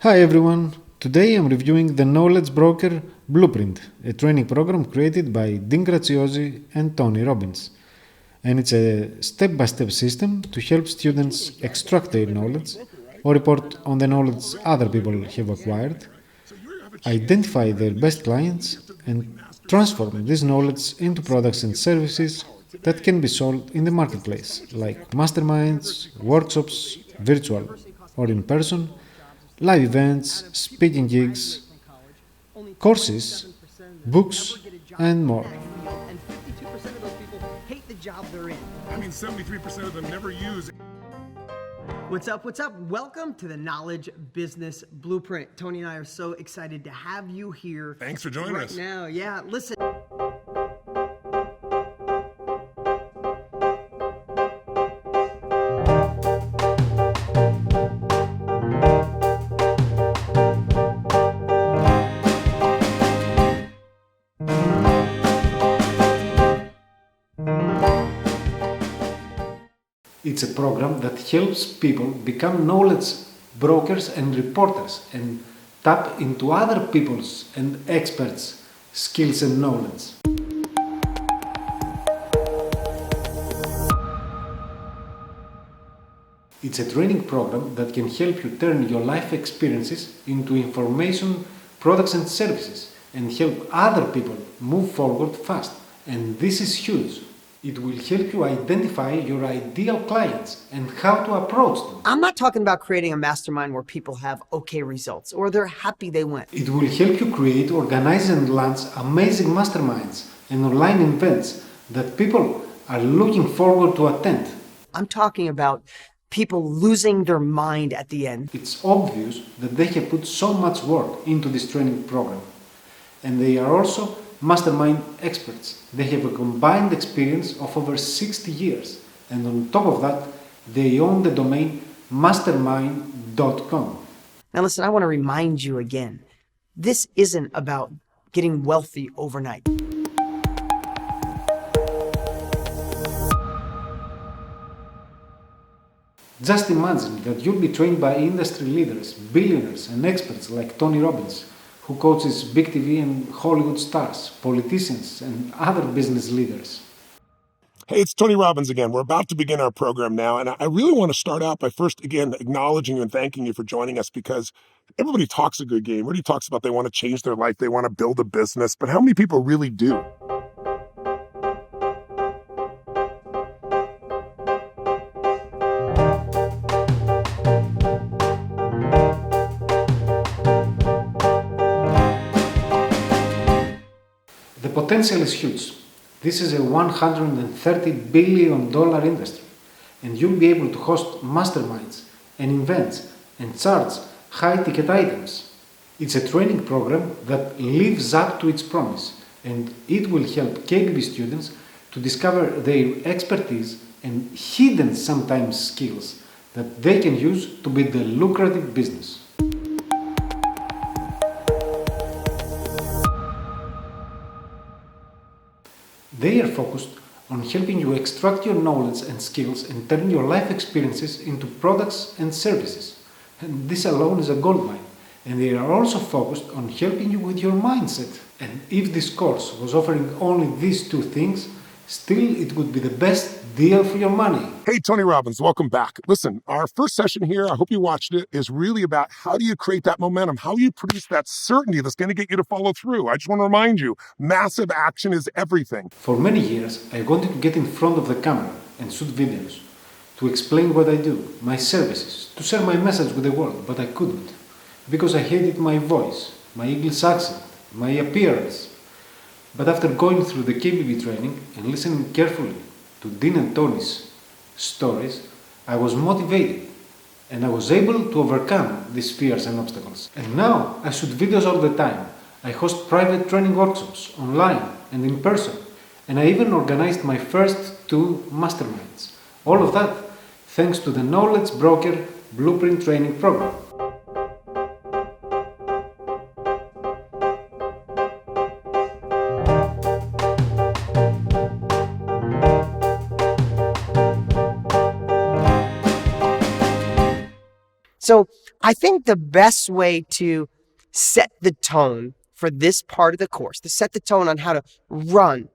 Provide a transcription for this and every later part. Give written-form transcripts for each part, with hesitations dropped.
Hi everyone! Today I'm reviewing the Knowledge Broker Blueprint, a training program created by Dean Graziosi and Tonny Robbins. And it's a step-by-step system to help students extract their knowledge or report on the knowledge other people have acquired, identify their best clients, and transform this knowledge into products and services that can be sold in the marketplace, like masterminds, workshops, virtual or in person, live events, speaking gigs, courses, books, and more. And 52% of those people hate the job they're in. I mean, 73% of them never use. What's up? What's up? Welcome to the Knowledge Business Blueprint. Tony and I are so excited to have you here. Thanks for joining us. Right now, yeah. Listen. It's a program that helps people become knowledge brokers and reporters and tap into other people's and experts' skills and knowledge. It's a training program that can help you turn your life experiences into information, products and services and help other people move forward fast. And this is huge. It will help you identify your ideal clients and how to approach them. I'm not talking about creating a mastermind where people have okay results or they're happy they went. It will help you create, organize and launch amazing masterminds and online events that people are looking forward to attend. I'm talking about people losing their mind at the end. It's obvious that they have put so much work into this training program. And they are also mastermind experts. They have a combined experience of over 60 years. And on top of that, they own the domain mastermind.com. Now listen, I want to remind you again, this isn't about getting wealthy overnight. Just imagine that you'll be trained by industry leaders, billionaires and experts like Tony Robbins, who coaches big TV and Hollywood stars, politicians and other business leaders. Hey, it's Tony Robbins again. We're about to begin our program now, and I really want to start out by first, again, acknowledging you and thanking you for joining us, because everybody talks a good game. Everybody talks about they want to change their life, they want to build a business, but how many people really do? The potential is huge. This is a $130 billion industry, and you'll be able to host masterminds and events and charge high-ticket items. It's a training program that lives up to its promise, and it will help KBB students to discover their expertise and hidden sometimes skills that they can use to build a lucrative business. They are focused on helping you extract your knowledge and skills and turn your life experiences into products and services. And this alone is a goldmine. And they are also focused on helping you with your mindset. And if this course was offering only these two things, still it would be the best deal for your money. Hey, Tony Robbins, welcome back. Listen, our first session here, I hope you watched it, is really about how do you create that momentum? How do you produce that certainty that's going to get you to follow through? I just want to remind you, massive action is everything. For many years, I wanted to get in front of the camera and shoot videos, to explain what I do, my services, to share my message with the world, but I couldn't, because I hated my voice, my English accent, my appearance. But after going through the KBB training and listening carefully to Dean and Tony's stories, I was motivated and I was able to overcome these fears and obstacles. And now I shoot videos all the time. I host private training workshops online and in person, and I even organized my first 2 masterminds. All of that thanks to the Knowledge Broker Blueprint training program. So I think the best way to set the tone for this part of the course, to set the tone on how to run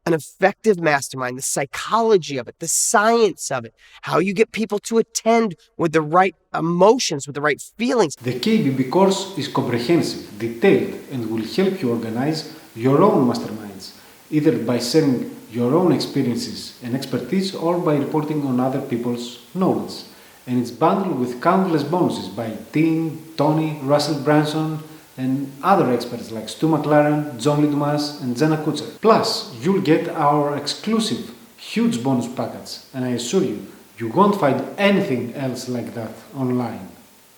an effective mastermind, the psychology of it, the science of it, how you get people to attend with the right emotions, with the right feelings. The KBB course is comprehensive, detailed, and will help you organize your own masterminds, either by sharing your own experiences and expertise or by reporting on other people's knowledge. And it's bundled with countless bonuses by Deam, Tony, Russell Brunson, and other experts like Stu McLaren, John Lee Dumas, and Jenna Kutcher. Plus, you'll get our exclusive, huge bonus package, and I assure you, you won't find anything else like that online.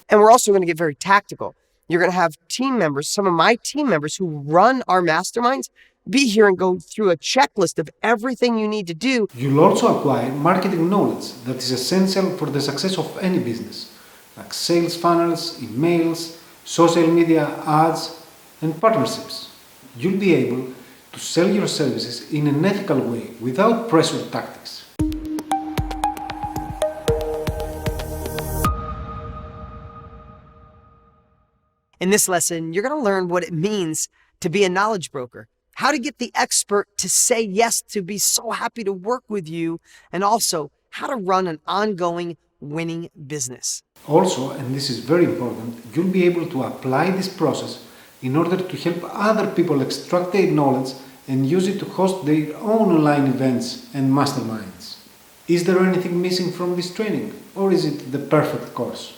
And we're also going to get very tactical. You're going to have team members, some of my team members who run our masterminds, be here and go through a checklist of everything you need to do. You'll also acquire marketing knowledge that is essential for the success of any business, like sales funnels, emails, social media ads, and partnerships. You'll be able to sell your services in an ethical way without pressure tactics. In this lesson, you're going to learn what it means to be a knowledge broker, how to get the expert to say yes, to be so happy to work with you, and also how to run an ongoing winning business. Also, and this is very important, you'll be able to apply this process in order to help other people extract their knowledge and use it to host their own online events and masterminds. Is there anything missing from this training, or is it the perfect course?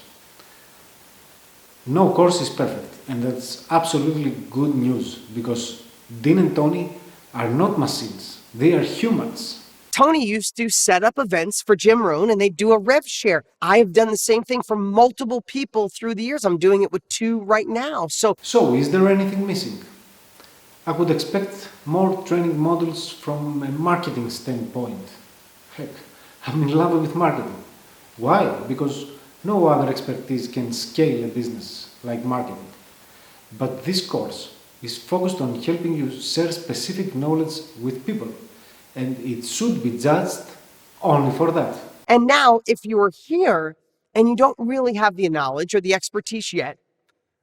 No course is perfect, and that's absolutely good news, because Deam and Tony are not machines, they are humans. Tony used to set up events for Jim Rohn and they do a rev share. I have done the same thing for multiple people through the years. I'm doing it with 2 right now. So is there anything missing? I would expect more training modules from a marketing standpoint. Heck, I'm in love with marketing. Why? Because no other expertise can scale a business like marketing. But this course is focused on helping you share specific knowledge with people, and it should be judged only for that. And now, if you're here and you don't really have the knowledge or the expertise yet,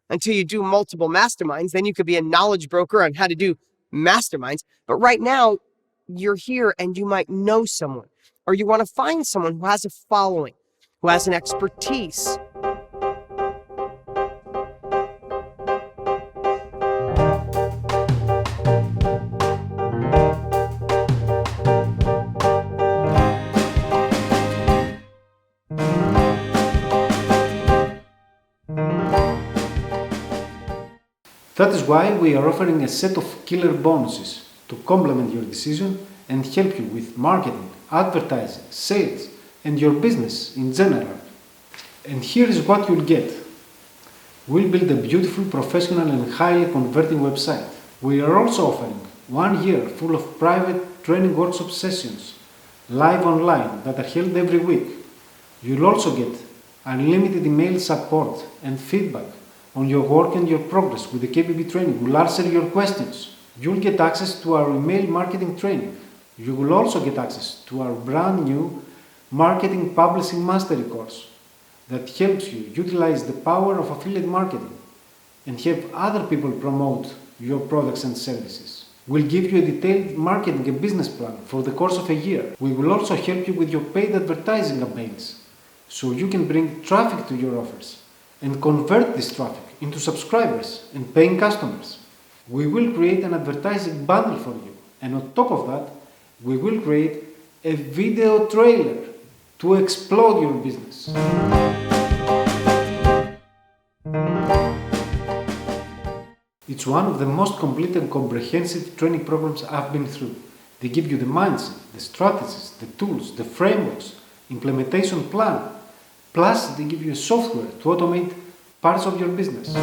until you do multiple masterminds, then you could be a knowledge broker on how to do masterminds. But right now, you're here and you might know someone, or you want to find someone who has a following, who has an expertise. That is why we are offering a set of killer bonuses to complement your decision and help you with marketing, advertising, sales, and your business in general. And here is what you'll get. We'll build a beautiful, professional, and highly converting website. We are also offering 1 year full of private training workshop sessions, live online, that are held every week. You'll also get unlimited email support and feedback on your work and your progress with the KBB training. We'll answer your questions. You'll get access to our email marketing training. You will also get access to our brand new Marketing Publishing Mastery course that helps you utilize the power of affiliate marketing and help other people promote your products and services. We'll give you a detailed marketing and business plan for the course of a year. We will also help you with your paid advertising campaigns so you can bring traffic to your offers and convert this traffic into subscribers and paying customers. We will create an advertising bundle for you, and on top of that, we will create a video trailer to explode your business. It's one of the most complete and comprehensive training programs I've been through. They give you the mindset, the strategies, the tools, the frameworks, implementation plan, plus they give you software to automate parts of your business.